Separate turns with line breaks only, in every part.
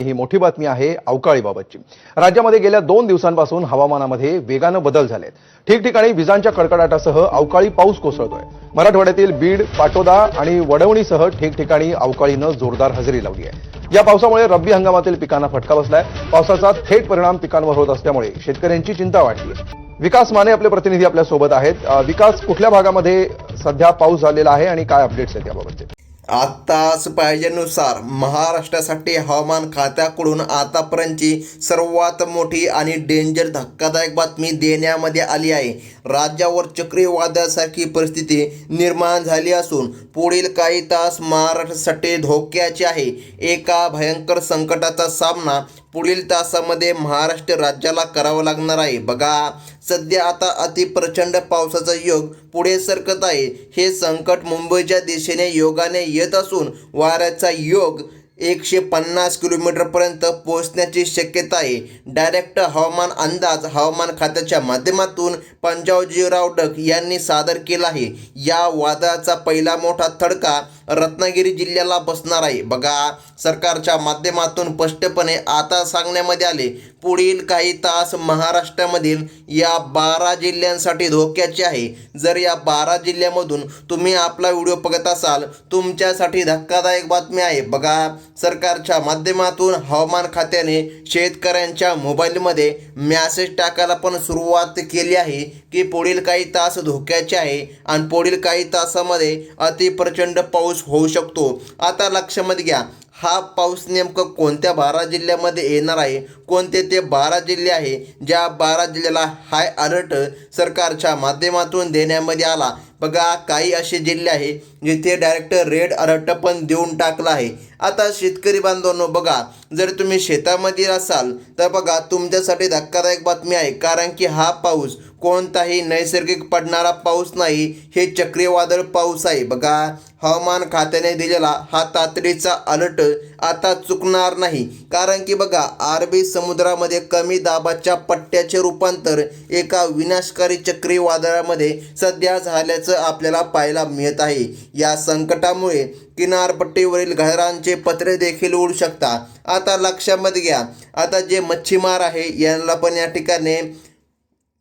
ही मोठी बातमी आहे अवकाळीबाबतची। राज्यामध्ये गेल्या 2 दिवसांपासून हवामानामध्ये वेगानं बदल झालेत। ठिकठिकाणी विजांच्या कडकडाटासह अवकाळी पाऊस कोसळतोय। मराठवाड्यातील बीड, पाटोदा आणि वडवणीसह ठिकठिकाणी अवकाळीनं जोरदार हजेरी लावली आहे। या पावसामुळे रब्बी हंगामातील पिकांना फटका बसलाय। पावसाचा थेट परिणाम पिकांवर होत असल्यामुळे शेतकऱ्यांची चिंता वाढली आहे। विकास माने आपले प्रतिनिधी आपल्या सोबत आहेत। विकास, कुठल्या भागामध्ये सध्या पाऊस झालेला आहे आणि काय अपडेट्स आहेत याबाबतचे?
आत्ताच पाहिजेनुसार महाराष्ट्रासाठी हवामान खात्याकडून आतापर्यंतची सर्वात मोठी आणि डेंजर धक्कादायक बातमी देण्यामध्ये आली आहे। राज्यावर चक्रीवादळासारखी परिस्थिती निर्माण झाली असून पुढील काही तास महाराष्ट्रासाठी धोक्याचे आहे। एका भयंकर संकटाचा सामना पुढील तासामध्ये महाराष्ट्र राज्याला करावा लागणार आहे। बघा, सध्या आता अतिप्रचंड पावसाचा योग पुढे सरकत आहे। हे संकट मुंबईच्या दिशेने योगाने येत असून वाऱ्याचा योग 150 किलोमीटरपर्यंत पोहोचण्याची शक्यता आहे। डायरेक्ट हवामान अंदाज हवामान खात्याच्या माध्यमातून पंजाबजी रावडक यांनी सादर केला आहे। या वादळाचा पहिला मोठा थडका रत्नागिरी जिल्ह्याला बसणार आहे। बघा, सरकारच्या माध्यमातून स्पष्टपणे आता सांगण्यामध्ये आले, पुढील काही तास महाराष्ट्रामधील या 12 जिल्ह्यांसाठी धोक्याचे आहे। जर या 12 जिल्ह्यामधून तुम्ही आपला व्हिडिओ बघत असाल, तुमच्यासाठी धक्कादायक बातमी आहे। बघा, सरकारच्या माध्यमातून हवामान खात्याने शेतकऱ्यांच्या मोबाईलमध्ये मेसेज टाकायला पण सुरुवात केली आहे की पुढील काही तास धोक्याचे आहे आणि पुढील काही तासामध्ये अतिप्रचंड पाऊस होऊ शकतो। आता लक्षामध्ये घ्या, हा पाऊस नेमकं कोणत्या 12 जिल्ह्यामध्ये येणार आहे, कोणते ते 12 जिल्हे आहे ज्या 12 जिल्ह्याला हाय अलर्ट सरकारच्या माध्यमातून देण्यामध्ये आला। बघा, काही असे जिल्हे आहे जिथे डायरेक्ट रेड अलर्ट पण देऊन टाकला आहे। आता शेतकरी बांधवांनो, बघा, जर तुम्ही शेतामध्ये असाल तर बघा, तुमच्यासाठी धक्कादायक बातमी आहे, कारण की हा पाऊस कोणताही नैसर्गिक पडणारा पाऊस नाही, हे चक्रीवादळ पाऊस आहे। बघा, हवामान खात्याने दिलेला हा तातडीचा अलर्ट आता चुकणार नाही, कारण की बघा, अरबी समुद्रामध्ये कमी दाबाच्या पट्ट्याचे रूपांतर एका विनाशकारी चक्रीवादळामध्ये सध्या झाल्याचं आपल्याला पाहायला मिळत आहे। या संकटामुळे किनारपट्टीवरील घरांचे पत्रे देखील उडू शकतात। आता लक्षामध्ये घ्या, आता जे मच्छीमार आहे यांना पण या ठिकाणी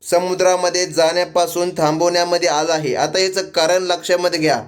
समुद्रामध्ये जाण्यापासून थांबवण्यामध्ये आलं आहे। आता याचं कारण लक्षामध्ये घ्या,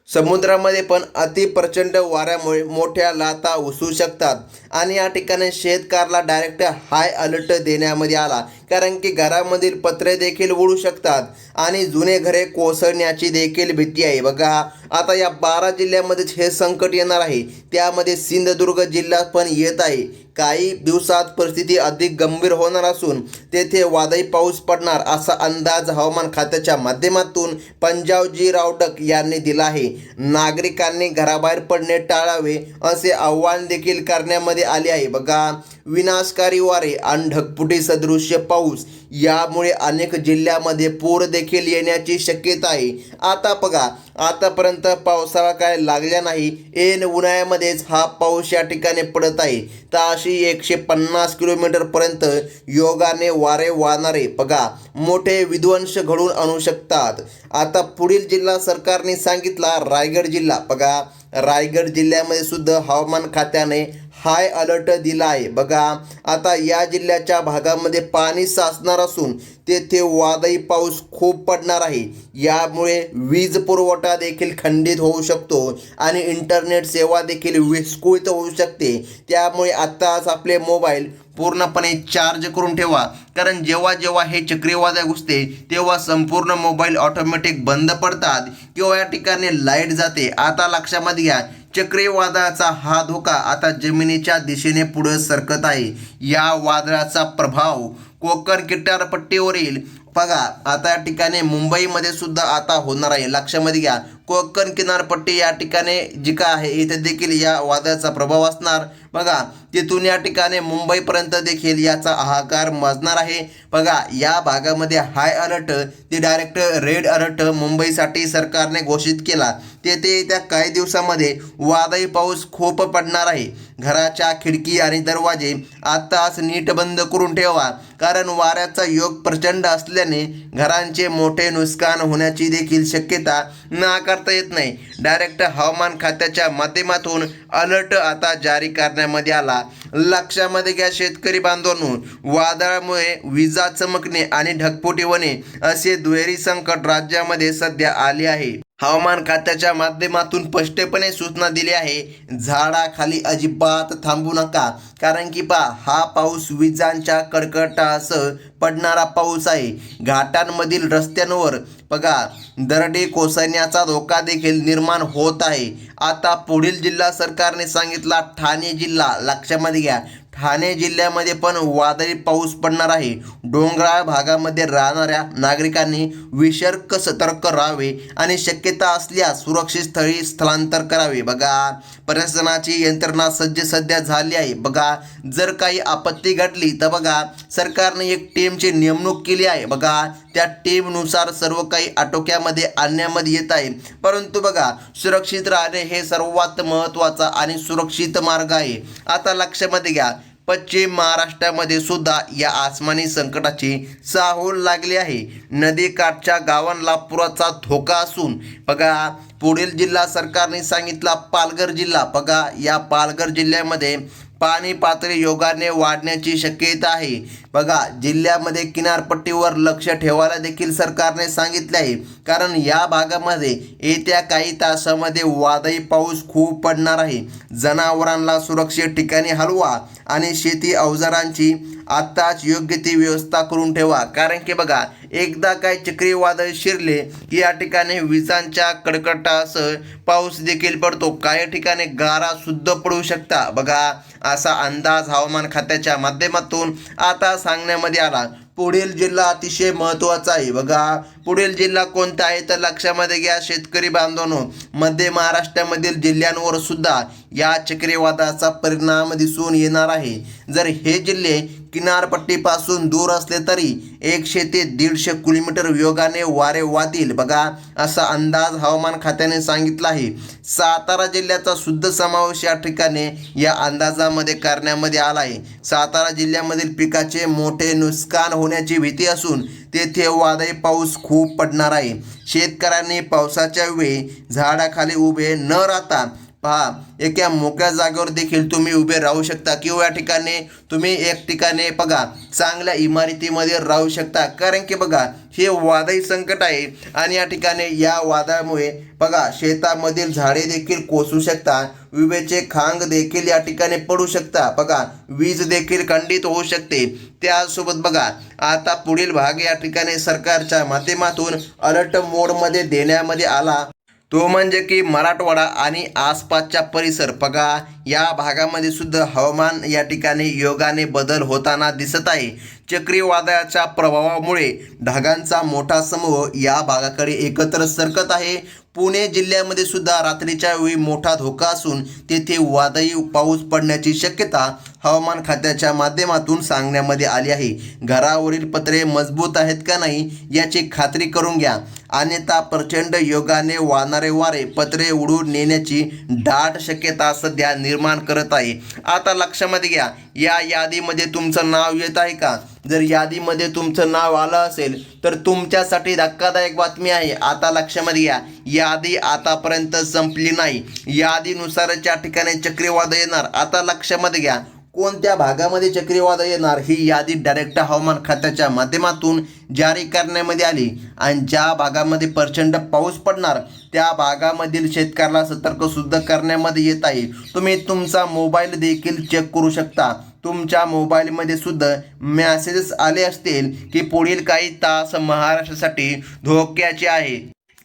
समुद्रामध्ये पण अतिप्रचंड वाऱ्यामुळे मोठ्या लाटा उसू शकतात आणि या ठिकाणी शेतकऱ्याला डायरेक्ट हाय अलर्ट देण्यामध्ये आला, कारण की घरामधील पत्रे देखील उडू शकतात आणि जुने घरे कोसळण्याची देखील भीती आहे। बघा, आता या 12 जिल्ह्यामध्येच हे संकट येणार आहे, त्यामध्ये सिंधुदुर्ग जिल्हा पण येत आहे। काही दिवसात परिस्थिती अधिक गंभीर होणार असून तेथे वादळी पाऊस पडणार असा अंदाज हवामान खात्याच्या माध्यमातून पंजाबजी रावडक यांनी दिला आहे। नागरिकांनी घराबाहेर पडणे टाळावे असे आवाहन देखील करण्यामध्ये आले आहे। बघा, विनाशकारी वारे आणि ढगफुटी सदृश्य पाऊस यामुळे अनेक जिल्ह्यामध्ये पूर देखील येण्याची शक्यता आहे। आता बघा, आतापर्यंत पावसाला काय लागल्या नाही, ऐन उन्हाळ्यामध्येच हा पाऊस या ठिकाणी पडत आहे। तर अशी 150 किलोमीटरपर्यंत योगाने वारे वाहणारे बघा मोठे विध्वंस घडून आणू शकतात। आता पुढील जिल्हा सरकारने सांगितला रायगड जिल्हा। बघा, रायगड जिल्ह्यामध्ये सुद्धा हवामान खात्याने हाय अलर्ट दिला आहे। बघा, आता या जिल्ह्याच्या भागामध्ये पाणी साचणार असून तेथे वादळी पाऊस खूप पडणार आहे। यामुळे वीज पुरवठा देखील खंडित होऊ शकतो आणि इंटरनेट सेवा देखील विस्कळीत होऊ शकते। त्यामुळे आत्ताच आपले मोबाईल पूर्णपणे चार्ज करून ठेवा, कारण जेव्हा जेव्हा हे चक्रीवादळ घुसते तेव्हा संपूर्ण मोबाईल ऑटोमॅटिक बंद पडतात किंवा या ठिकाणी लाईट जाते। आता लक्षामध्ये घ्या, चक्रीवादळाचा हा धोका आता जमिनीच्या दिशेने पुढे सरकत आहे। या वादळाचा प्रभाव कोकण किनारपट्टीवरील बघा, आता या ठिकाणी मुंबईमध्ये सुद्धा आता होणार आहे। लक्षामध्ये घ्या, कोकण किनारपट्टी या ठिकाणी जी काय आहे इथे देखील या वादळाचा प्रभाव असणार। बघा, तिथून या ठिकाणी मुंबईपर्यंत देखील याचा हाहाकार माजणार आहे। बघा, या भागामध्ये हाय अलर्ट ते डायरेक्ट रेड अलर्ट मुंबईसाठी सरकारने घोषित केला। तेथे येत्या काही दिवसामध्ये वादळी पाऊस खूप पडणार आहे। घराच्या खिडकी आणि दरवाजे आत्ताच नीट बंद करून ठेवा, कारण वाऱ्याचा योग प्रचंड असल्याने घरांचे मोठे नुकसान होण्याची देखील शक्यता नाकारता करता येत नाही. डायरेक्ट हवामान खात्याच्या माध्यमातून अलर्ट आता जारी करण्यामध्ये आला. लक्षामध्ये घ्या शेतकरी बांधवांनो, वादळामुळे विजा चमकणे आणि ढगफुटी होणे असे दुहेरी संकट राज्यामध्ये सध्या आले आहे. हवामान खात्याच्या माध्यमातून स्पष्टपणे सूचना दिली आहे, झाडाखाली अजिबात थांबू नका. कारण की हा पाऊस विजांच्या कडकडाटासह पडणारा पाऊस आहे. घाटांमधील रस्त्यांवर दरडी कोसळण्याचा धोका देखील निर्माण होत आहे. आता पुढील जिल्हा सरकारने सांगितला ठाणे जिल्हा. लक्षामध्ये घ्या, ठाणे जिल्ह्यामध्ये पण वादळी पाऊस पडणार आहे. डोंगराळ भागामध्ये राहणाऱ्या नागरिकांनी विशेष सतर्क राहावे आणि शक्यता असल्यास सुरक्षित स्थळी स्थलांतर करावे. प्रशासनाची यंत्रणा सध्या झाली आहे. जर काही आपत्ती घडली तर सरकारने एक टीमची नेमणूक केली आहे. त्या टीमनुसार सर्व काही आटोक्यामध्ये आणण्यामध्ये येत आहे. परंतु सुरक्षित राहणे हे सर्वात महत्त्वाचा आणि सुरक्षित मार्ग आहे. आता लक्षामध्ये घ्या, पश्चिम महाराष्ट्रामध्ये सुद्धा या आसमानी संकटाची चाहूल लागली आहे. नदीकाठच्या गावांना पुराचा धोका असून पुढील जिल्हा सरकारने सांगितला पालघर जिल्हा. या पालघर जिल्ह्यामध्ये पाणी पातळी योगाने वाढण्याची शक्यता आहे. जिल्ह्यामध्ये किनारपट्टीवर लक्ष ठेवायला देखील सरकारने सांगितले आहे. कारण या भागामध्ये येत्या काही तासामध्ये वादळी पाऊस खूप पडणार आहे. जनावरांना सुरक्षित ठिकाणी हलवा आणि शेती अवजारांची आत्ताच योग्य ती व्यवस्था करून ठेवा. कारण की एकदा काय चक्रीवादळ शिरले की या ठिकाणी विजांच्या कडकडाटासह पाऊस देखील पडतो. काही ठिकाणी गारा सुद्धा पडू शकता. असा अंदाज हवामान खात्याच्या माध्यमातून आता सांगण्यामध्ये आला. पुढील जिल्हा अतिशय महत्त्वाचा आहे. पुढील जिल्हा कोणता आहे तर लक्षामध्ये घ्या शेतकरी बांधवांनो, मध्य महाराष्ट्रामधील जिल्ह्यांवर सुद्धा या चक्रीवादळाचा परिणाम दिसून येणार आहे. जर हे जिल्हे किनारपट्टीपासून दूर असले तरी 100 ते 150 किलोमीटर वेगाने वारे वाहतील. असा अंदाज हवामान खात्याने सांगितला आहे. सातारा जिल्ह्याचा सुद्धा समावेश या ठिकाणी या अंदाजामध्ये करण्यामध्ये आला आहे. सातारा जिल्ह्यामधील पिकाचे मोठे नुकसान होण्याची भीती असून तेथे वादळी पाऊस खूप पडणार आहे. शेतकऱ्यांनी पावसाच्या वेळी झाडाखाली उभे न राहता एका मोकळ्या जागेवर देखील तुम्ही उभे राहू शकता किंवा या ठिकाणी तुम्ही एक ठिकाणी चांगल्या इमारतीमध्ये राहू शकता. कारण की हे वादळी संकट आहे आणि या ठिकाणी या वादळामुळे शेतामधील झाडे देखील कोसळू शकतात. विजेचे खांब देखील या ठिकाणी पडू शकता. वीज देखील खंडित होऊ शकते. त्यासोबत आता पुढील भाग या ठिकाणी सरकारच्या माध्यमातून अलर्ट मोडमध्ये देण्यामध्ये आला. तो म्हणजे की मराठवाडा आणि आसपासच्या परिसर या भागामध्ये सुद्धा हवामान या ठिकाणी योगाने बदल होताना दिसत आहे. चक्रीवादळाच्या प्रभावामुळे ढगांचा मोठा समूह या भागाकडे एकत्र सरकत आहे. पुणे जिल्ह्यामध्ये सुद्धा रात्रीच्या वेळी मोठा धोका असून तेथे वादळी पाऊस पडण्याची शक्यता हवामान खात्याच्या माध्यमातून सांगण्यामध्ये आली आहे. घरावरील पत्रे मजबूत आहेत का नाही याची खात्री करून घ्या, अन्यथा प्रचंड योगाने वाहणारे वारे पत्रे उडवून नेण्याची दाट शक्यता सध्या निर्माण करत आहे. आता लक्षामध्ये घ्या, या यादीमध्ये तुमचं नाव येत आहे का? जर यादीमध्ये तुमचं नाव आलं असेल तर तुमच्यासाठी धक्कादायक बातमी आहे. आता लक्षामध्ये घ्या, यादी आतापर्यंत संपली नाही. यादीनुसारच या ठिकाणी चक्रीवादळ येणार. आता लक्षामध्ये घ्या, कोणत्या भागामध्ये चक्रीवादळ येणार ही यादी डायरेक्ट हवामान खात्याच्या माध्यमातून जारी करण्यामध्ये आली. आणि ज्या भागामध्ये प्रचंड पाऊस पडणार त्या भागामधील शेतकऱ्याला सतर्क सुद्धा करण्यामध्ये येत आहे. तुम्ही तुमचा मोबाईल देखील चेक करू शकता. तुमच्या मोबाईलमध्ये सुद्धा मेसेजेस आले असतील की पुढील काही तास महाराष्ट्रासाठी धोक्याचे आहे.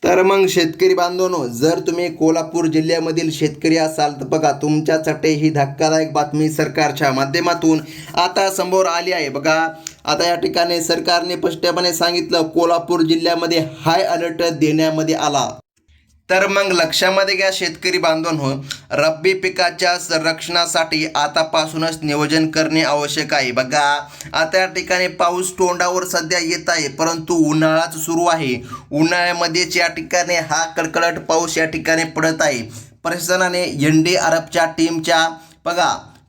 तर मग शेतकरी बांधवांनो, जर तुम्ही कोल्हापूर जिल्ह्यामधील शेतकरी असाल तर तुमच्यासाठी ही धक्कादायक बातमी सरकारच्या माध्यमातून आता समोर आली आहे. आता या ठिकाणी सरकारने स्पष्टपणे सांगितलं, कोल्हापूर जिल्ह्यामध्ये हाय अलर्ट देण्यामध्ये आला. तर मग लक्षामध्ये घ्या शेतकरी बांधवांनो, रब्बी पिकाच्या संरक्षणासाठी आतापासूनच नियोजन करणे आवश्यक आहे. आता या ठिकाणी पाऊस तोंडावर सध्या येत आहे, परंतु उन्हाळाच सुरू आहे. उन्हाळ्यामध्येच या ठिकाणी हा कडकडट पाऊस या ठिकाणी पडत आहे. प्रशासनाने NDRFच्या टीमच्या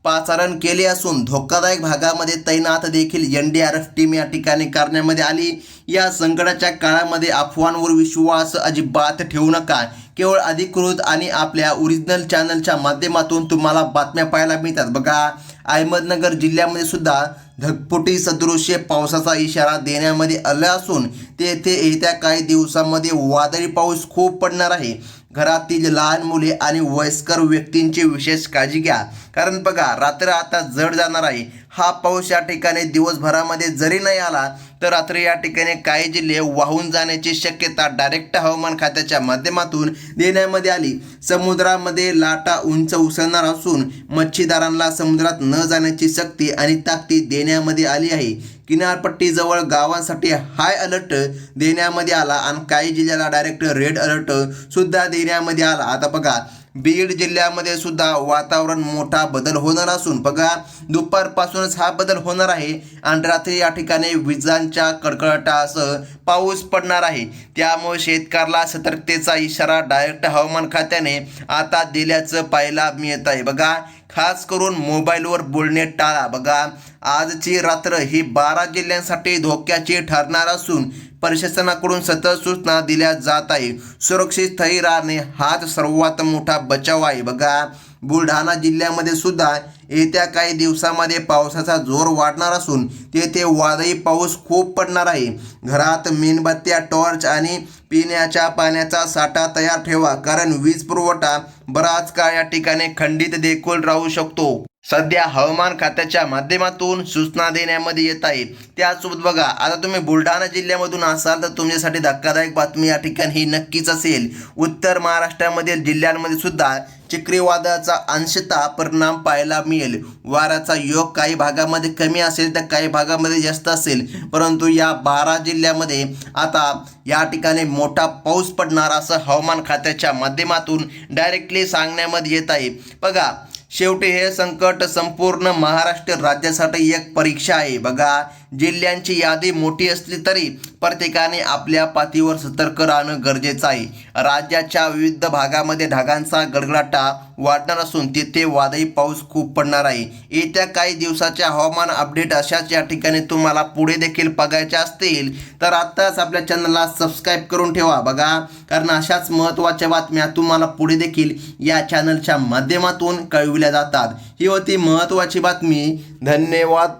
पाचारण केले असून धोकादायक भागामध्ये तैनात देखील NDRF टीम या ठिकाणी करण्यामध्ये आली. या संकटाच्या काळामध्ये अफवांवर विश्वास अजिबात ठेवू नका. केवळ अधिकृत आणि आपल्या ओरिजिनल चॅनलच्या माध्यमातून तुम्हाला बातम्या पाहायला मिळतात. बघा, अहमदनगर जिल्ह्यामध्ये सुद्धा ढगफुटी सदृश्य पावसाचा इशारा देण्यामध्ये आला असून तेथे येत्या काही दिवसांमध्ये वादळी पाऊस खूप पडणार आहे. घरातील लहान मुले आणि वयस्कर व्यक्तींची विशेष काळजी घ्या, कारण बघा रात्र आता जड जाणार आहे. हा पाऊस या ठिकाणी दिवसभरामध्ये जरी नाही आला तर रात्री या ठिकाणी काही जिल्हे वाहून जाण्याची शक्यता डायरेक्ट हवामान खात्याच्या माध्यमातून देण्यामध्ये आली. समुद्रामध्ये लाटा उंच उसळणार असून मच्छीमारांना समुद्रात न जाण्याची सक्ती आणि ताकद देण्यामध्ये आली आहे. किनारपट्टीजवळ गावांसाठी हाय अलर्ट देण्यामध्ये आला आणि काही जिल्ह्याला डायरेक्ट रेड अलर्ट सुद्धा देण्यामध्ये आला. आता बघा, बीड जिल्ह्यामध्ये सुद्धा वातावरण मोठा बदल होणार असून बघा दुपारपासूनच हा बदल होणार आहे आणि रात्री या ठिकाणी विजांच्या कडकडाटासह पाऊस पडणार आहे. त्यामुळे शेतकऱ्याला सतर्कतेचा इशारा डायरेक्ट हवामान खात्याने आता दिल्याचं पाहायला मिळत आहे. बघा, खास करून मोबाईलवर बोलणे टाळा. बघा, आजची रात्र ही 12 जिल्ह्यांसाठी धोक्याची ठरणार असून प्रशासनाकडून सतत सूचना दिल्या जात आहे. सुरक्षित स्थळी राहणे हाच सर्वात मोठा बचाव आहे. बघा, बुलढाणा जिल्ह्यामध्ये सुद्धा येत्या काही दिवसांमध्ये पावसाचा जोर वाढणार असून तेथे वादळी पाऊस खूप पडणार आहे. घरात मेणबत्त्या, टॉर्च आणि पिण्याच्या पाण्याचा साठा तयार ठेवा, कारण वीज पुरवठा बराच काळ या ठिकाणी खंडित देखील राहू शकतो. सध्या हवामान खात्याच्या माध्यमातून सूचना देण्यामध्ये येत आहे. त्यासोबत बघा, आता तुम्ही बुलढाणा जिल्ह्यामधून असाल तर तुमच्यासाठी धक्कादायक बातमी या ठिकाणी ही नक्कीच असेल. उत्तर महाराष्ट्रामधील जिल्ह्यांमध्ये सुद्धा चक्रीवादळाचा अंशतः परिणाम पाहायला मिळेल. वाऱ्याचा योग काही भागामध्ये कमी असेल तर काही भागामध्ये जास्त असेल, परंतु या 12 जिल्ह्यामध्ये आता या ठिकाणी मोठा पाऊस पडणार असं हवामान खात्याच्या माध्यमातून डायरेक्टली सांगण्यामध्ये येत आहे. बघा, शेवटी हे संकट संपूर्ण महाराष्ट्र राज्यासाठी एक परीक्षा आहे. बघा, जिल्ह्यांची यादी मोठी असली तरी प्रत्येकाने आपल्या पातळीवर सतर्क राहणं गरजेचं आहे. राज्याच्या विविध भागामध्ये ढगांचा गडगडाटा वाढणार असून तिथे वादळी पाऊस खूप पडणार आहे. येत्या काही दिवसाच्या हवामान अपडेट अशाच या ठिकाणी तुम्हाला पुढे देखील बघायच्या असतील तर आत्ताच आपल्या चॅनलला सबस्क्राईब करून ठेवा. बघा, कारण अशाच महत्त्वाच्या बातम्या तुम्हाला पुढे देखील या चॅनलच्या माध्यमातून कळविल्या जातात. ही होती महत्त्वाची बातमी. धन्यवाद.